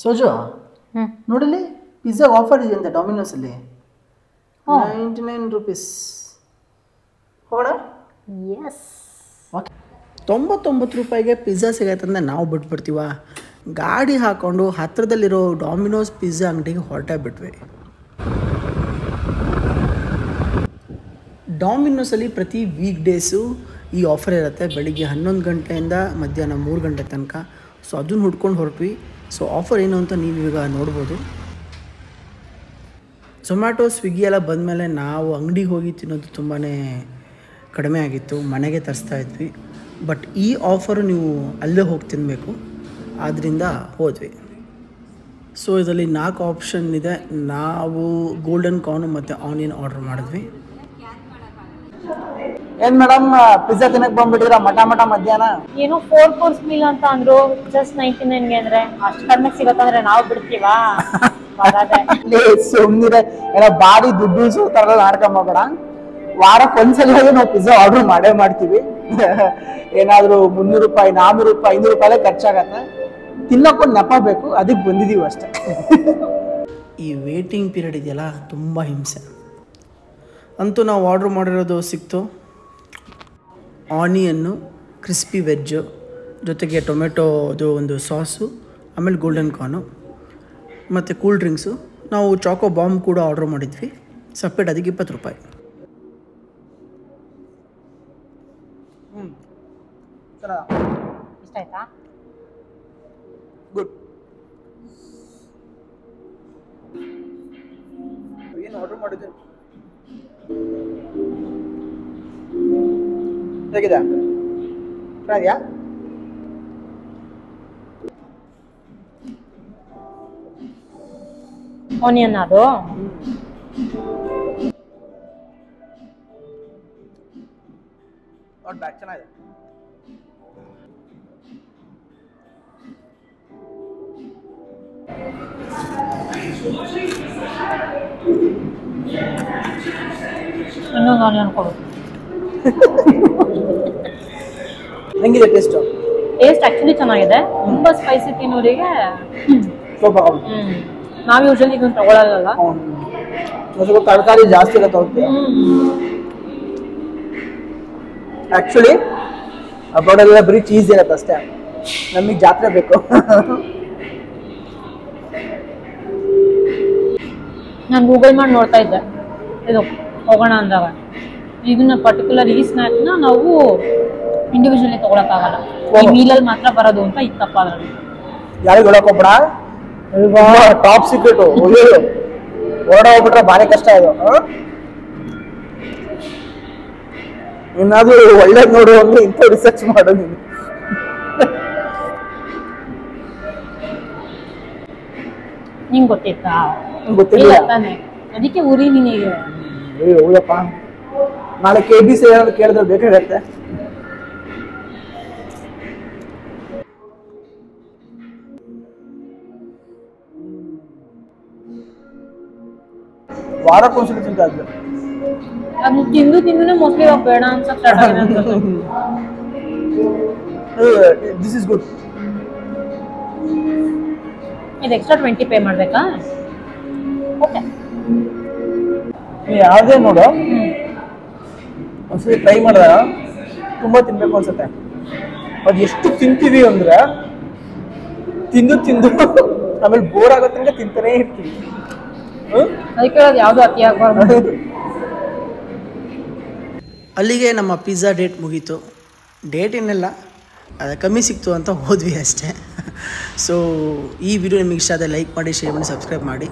ಸೋಜು ನೋಡಲಿ pizza offer ಇದೆ ಅಂತ ಡಾಮಿನೋಸಲ್ಲಿ 99 ರೂಪೀಸ್ ಹೋಗೋಣ. Yes, okay. 99 ರೂಪಾಯಿಗೆ ಪಿಜ್ಜಾ ಸಿಗತ್ತಂದ್ರೆ ನಾವು ಬಿಟ್ಬಿಡ್ತೀವ. ಗಾಡಿ ಹಾಕ್ಕೊಂಡು ಹತ್ತಿರದಲ್ಲಿರೋ ಡಾಮಿನೋಸ್ ಪಿಜ್ಜಾ ಅಂಗಡಿಗೆ ಹೊರಟೇ ಬಿಟ್ವಿ. ಡಾಮಿನೋಸಲ್ಲಿ ಪ್ರತಿ ವೀಕ್ ಡೇಸು ಈ ಆಫರ್ ಇರುತ್ತೆ, ಬೆಳಿಗ್ಗೆ 11 ಗಂಟೆಯಿಂದ ಮಧ್ಯಾಹ್ನ 3 ಗಂಟೆ ತನಕ. ಸೊ ಅದನ್ನು ಹುಡ್ಕೊಂಡು ಹೊರಟ್ವಿ. ಸೊ ಆಫರ್ ಏನು ಅಂತ ನೀವು ಈಗ ನೋಡ್ಬೋದು. ಝೊಮ್ಯಾಟೊ ಸ್ವಿಗ್ಗಿ ಎಲ್ಲ ಬಂದಮೇಲೆ ನಾವು ಅಂಗಡಿಗೆ ಹೋಗಿ ತಿನ್ನೋದು ತುಂಬಾ ಕಡಿಮೆ ಆಗಿತ್ತು, ಮನೆಗೆ ತರಿಸ್ತಾ ಇದ್ವಿ. ಬಟ್ ಈ ಆಫರು ನೀವು ಅಲ್ಲೇ ಹೋಗಿ ತಿನ್ನಬೇಕು, ಆದ್ದರಿಂದ ಹೋದ್ವಿ. ಸೊ ಇದರಲ್ಲಿ 4 ಆಪ್ಷನ್ ಇದೆ. ನಾವು ಗೋಲ್ಡನ್ ಕಾರ್ನ್ ಮತ್ತು ಆನಿಯನ್ ಆರ್ಡರ್ ಮಾಡಿದ್ವಿ. ಏನು ಮೇಡಮ್ ಪಿಜ್ಜಾ ತಿನ್ನಕ್ಕೆ ಬಂದ್ಬಿಟ್ಟಿದ್ರ ಮಠ ಮಧ್ಯಾಹ್ನ? ಏನೋ 4 ಕೋರ್ಸ್ ಮೀಲ್ ಅಂತ ಅಂದ್ರು, ಜಸ್ಟ್ 99ಗೆ ಅಂದ್ರೆ ಅಷ್ಟು ಕಡಿಮೆ ಸಿಗತ್ತಂದ್ರೆ ನಾವು ಬಿಡ್ತೀವಾ? ಸುಮ್ಮನಿರೆ, ಏನೋ ಬಾಡಿ ದುಡ್ಡು ಉಳಿಸೋತಾರಲ್ಲ ನಾಡ್ಕೊಂಬೋಬೇಡ. ವಾರಕ್ಕೆ ಒಂದ್ಸಲ ನಾವು ಪಿಜ್ಜಾ ಆರ್ಡರ್ ಮಾಡ್ತೀವಿ. ಏನಾದರೂ 300 ರೂಪಾಯಿ 400 ರೂಪಾಯಿ 500 ರೂಪಾಯಿ ಖರ್ಚಾಗತ್ತೆ. ತಿನ್ನಕ್ಕೊಂದು ನೆಪ ಬೇಕು, ಅದಕ್ಕೆ ಬಂದಿದ್ದೀವಿ ಅಷ್ಟೇ. ಈ ವೇಟಿಂಗ್ ಪೀರಿಯಡ್ ಇದೆಯಲ್ಲ ತುಂಬ ಹಿಂಸೆ. ಅಂತೂ ನಾವು ಆರ್ಡ್ರ್ ಮಾಡಿರೋದು ಸಿಕ್ತು. ಆನಿಯನ್ನು, ಕ್ರಿಸ್ಪಿ ವೆಜ್ಜು, ಜೊತೆಗೆ ಟೊಮೆಟೋದು ಒಂದು ಸಾಸು, ಆಮೇಲೆ ಗೋಲ್ಡನ್ ಕಾರ್ನು ಮತ್ತು ಕೂಲ್ ಡ್ರಿಂಕ್ಸು. ನಾವು ಚಾಕೋ ಬಾಂಬ್ ಕೂಡ ಆರ್ಡ್ರ್ ಮಾಡಿದ್ವಿ, ಸಪ್ರೇಟ್ ಅದಕ್ಕೆ 20 ರೂಪಾಯಿ. ಇಷ್ಟ ಆಯ್ತಾ? ಗುಡ್. ಏನು ಆರ್ಡ್ರ್ ಮಾಡಿದ್ದೆ? ಹೇಗಿದೆ? ಚೆನ್ನಾಗಿದೆಯಾ? ಆನಿಯನ್ ಅದು ನಾಟ್ ಬ್ಯಾಡ್, ಚೆನ್ನಾಗಿದೆ. ಇನ್ನೊಂದು ಆನಿಯನ್ ಕೊಡು. ಹೆಂಗಿದೆ ಟೇಸ್ಟು? ಟೇಸ್ಟ್ ಆಕ್ಚುಲಿ ಚೆನ್ನಾಗಿದೆ. ತುಂಬಾ ಸ್ಪೈಸಿ ತಿನ್ನೋರಿಗೆ ಸ್ವಲ್ಪ ನಾವು ಯೂಶಲಿ ಇದನ್ನು ತಗೊಳ್ಳಲ್ಲ. ಸ್ವಲ್ಪ ತರಕಾರಿ ಜಾಸ್ತಿ ಇರುತ್ತೆ ಅವ್ರಿಗೆ. ಆ್ಯಕ್ಚುಲಿ ಅಬ್ರಾಡೆಲ್ಲ ಬರೀ ಚೀಸ್ ಇರುತ್ತೆ ಅಷ್ಟೇ, ನಮಗೆ ಜಾತ್ರೆ ಬೇಕು. ನಾನು ಗೂಗಲ್ ಮಾಡಿ ನೋಡ್ತಾ ಇದ್ದೆ ಇದು ಹೋಗೋಣ ಅಂದಾಗ. ಇದನ್ನ ಪರ್ಟಿಕ್ಯುಲರ್ ಈ ಸ್ನ್ಯಾಕ್ನ ನಾವು ಇಂಡಿವಿಜುವಲಿ ತಗೊಳಕ್ಕಾಗಲ್ಲ, ಈ ಮೀಲಲ್ಲಿ ಮಾತ್ರ ಬರೋದು ಅಂತ ಇತ್ತಪ್ಪ. ಅದ್ರಲ್ಲಿ ಯಾರಿಗೆ ಹೇಳೋಕೋಬೇಡ, ಟಾಪ್ ಸೀಕ್ರೆಟು. ಹೊರಡ ಹೋಗ್ಬಿಟ್ರೆ ಭಾರಿ ಕಷ್ಟ ಇದು. ಇನ್ನಾದ್ರೂ ಒಳ್ಳೇದು ನೋಡು ಅಂದ್ರೆ ಇಂಥ ರಿಸರ್ಚ್ ಮಾಡು ನೀನು. ನಿಂಗೆ ಗೊತ್ತಿತ್ತಾ? ಗೊತ್ತಿಲ್ಲ ತಾನೆ, ಅದಕ್ಕೆ ಉರಿ ನಿನಗೆ. ಹೌದಪ್ಪ, ನಾಳೆ KBC ಏನಾದ್ರು ಕೇಳಿದ್ರೆ ಬೇಕಾಗತ್ತೆ. ವಾರಕ್ಕೊಂದ್ಸಲ ತಿಂತಾ ಇದ್ದೆ. ಅದು ತಿಂದು ಮೋಸ್ಟ್ಲಿ ಬೇಡ ಅನ್ಸಕ್ ಸ್ಟಾರ್ಟ್ ಆಗಿದೆ. This is good. ಇದು ಎಕ್ಸ್ಟ್ರಾ 20 ಪೇ ಮಾಡ್ಬೇಕಾ? ಓಕೆ, ಯಾವುದೇ ನೋಡು ಒಂದ್ಸಲಿ ಟ್ರೈ ಮಾಡಿದಾಗ ತುಂಬ ತಿನ್ಬೇಕು ಅನ್ಸುತ್ತೆ. ಅದು ಎಷ್ಟು ತಿಂತೀವಿ ಅಂದ್ರೆ ತಿಂದು ಆಮೇಲೆ ಬೋರ್ ಆಗೋ ತನಕ ತಿಂತಾನೇ ಇರ್ತೀವಿ. ಅದಕ್ಕೆ ಯಾವುದು ಅತಿ ಆಗಬಾರ್ದು. ಅಲ್ಲಿಗೆ ನಮ್ಮ ಪಿಜ್ಜಾ ಡೇಟ್ ಮುಗೀತು. ಡೇಟ್ ಏನೆಲ್ಲ ಕಮ್ಮಿ ಸಿಕ್ತು ಅಂತ ಹೋದ್ವಿ ಅಷ್ಟೇ. ಸೊ ಈ ವಿಡಿಯೋ ನಿಮಗೆ ಇಷ್ಟ ಆದರೆ ಲೈಕ್ ಮಾಡಿ, ಶೇರ್ ಮಾಡಿ, ಸಬ್ಸ್ಕ್ರೈಬ್ ಮಾಡಿ.